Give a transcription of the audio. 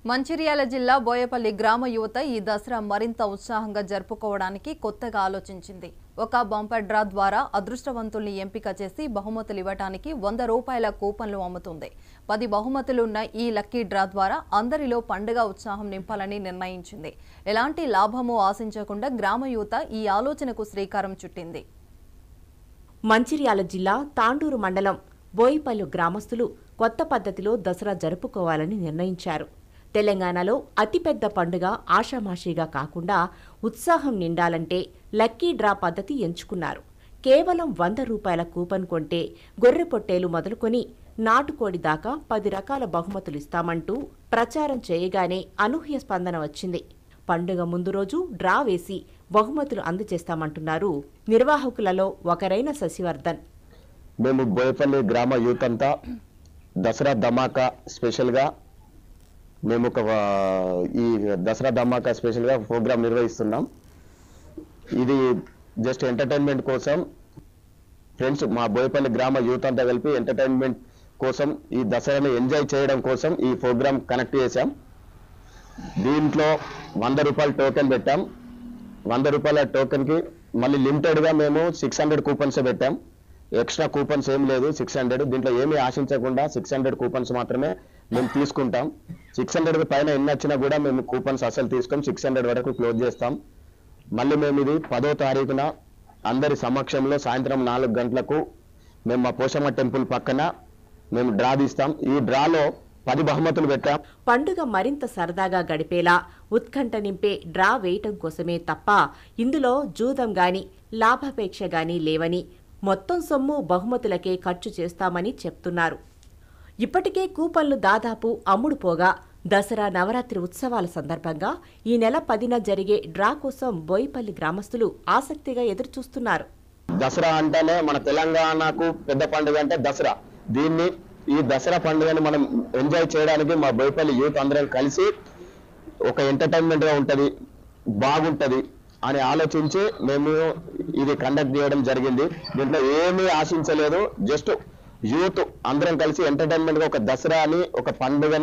మంచిర్యాల జిల్లా బోయపల్లి గ్రామ యువత ఈ దసరా మరింత ఉత్సాహంగా జరుపుకోవడానికి కొత్తగా ఆలోచించింది. ఒక బంపర్ డ్రా ద్వారా అదృష్టవంతుల్ని ఎంపిక చేసి బహుమతులు ఇవ్వడానికి 100 రూపాయల కూపన్లు అమ్ముతుంది. 10 బహుమతులున్న ఈ లక్కీ డ్రా ద్వారా అందరిలో పండుగ ఉత్సాహం నింపాలని నిర్ణయించింది. ఎలాంటి లాభమూ ఆశించకుండా గ్రామ యువత ఈ ఆలోచనకు శ్రీకారం చుట్టింది. మంచిర్యాల జిల్లా తాండూరు మండలం బోయపల్లి గ్రామస్తులు కొత్త పద్ధతిలో దసరా జరుపుకోవాలని నిర్ణయించారు. తెలంగాణలో అతిపెద్ద పండుగ ఆషామాషీగా కాకుండా ఉత్సాహం నిండాలంటే లక్కీ డ్రా పద్ధతి ఎంచుకున్నారు. కేవలం 100 రూపాయల కూపన్ కొంటే గొర్రె పొట్టేలు మొదలుకొని నాటుకోడి దాకా 10 రకాల బహుమతులు ఇస్తామంటూ ప్రచారం చేయగానే అనూహ్య స్పందన వచ్చింది. పండుగ ముందు రోజు డ్రా వేసి బహుమతులు అందజేస్తామంటున్నారు నిర్వాహకులలో ఒకరైన శశివర్ధన్. మేము బోయపల్లి గ్రామ యూత్ అంతా దసరా ధమాకా స్పెషల్గా మేము ఈ దసరా ధమాకా స్పెషల్గా ప్రోగ్రామ్ నిర్వహిస్తున్నాం. ఇది జస్ట్ ఎంటర్టైన్మెంట్ కోసం ఫ్రెండ్స్ మా బోయపల్లి గ్రామ యూత్ అంతా కలిపి ఎంటర్టైన్మెంట్ కోసం ఈ దసరాని ఎంజాయ్ చేయడం కోసం ఈ ప్రోగ్రామ్ కనెక్ట్ చేశాం. దీంట్లో 100 రూపాయల టోకెన్ పెట్టాం. 100 రూపాయల టోకెన్కి మళ్ళీ లిమిటెడ్గా మేము 600 కూపన్స్ పెట్టాం. ఎక్స్ట్రా కూపన్స్ ఏం లేదు. 600 దీంట్లో ఏమీ ఆశించకుండా 600 కూపన్స్ మాత్రమే మేము తీసుకుంటాం. 600 పైన ఎన్ని వచ్చినా కూడా మేము కూపన్స్ అసలు తీసుకొని 600 వరకు క్లోజ్ చేస్తాం. మళ్ళీ మేము ఇది 10వ తారీఖున అందరి సమక్షంలో సాయంత్రం 4 గంటలకు మేము మా పోషమ్మ టెంపుల్ పక్కన మేము డ్రా తీస్తాం. ఈ డ్రాలో 10 బహుమతులు పెట్టాం. పండుగ మరింత సరదాగా గడిపేలా ఉత్కంఠ నింపే డ్రా వేయటం కోసమే తప్ప ఇందులో జూదం గాని లాభాపేక్ష గాని లేవని, మొత్తం సొమ్ము బహుమతులకే ఖర్చు చేస్తామని చెప్తున్నారు. ఇప్పటికే కూపన్లు దాదాపు అమ్ముడుపోగా దసరా నవరాత్రి ఉత్సవాల సందర్భంగా ఈ నెల 10న జరిగే డ్రా కోసం బోయపల్లి గ్రామస్తులు ఆసక్తిగా ఎదురుచూస్తున్నారు. దసరా అంటేనే మన తెలంగాణకు పెద్ద పండుగ అంటే దసరా. ఈ దసరా పండుగని మనం ఎంజాయ్ చేయడానికి మా బోయపల్లి యూత్ అందరం కలిసి ఒక ఎంటర్టైన్మెంట్ గా ఉంటది, బాగుంటది అని ఆలోచించి మేము ఇది కండక్ట్ చేయడం జరిగింది. దీంట్లో ఏమీ ఆశించలేదు. జస్ట్ యూత్ అందరం కలిసి ఎంటర్టైన్మెంట్ గా ఒక దసరా అని ఒక పండుగ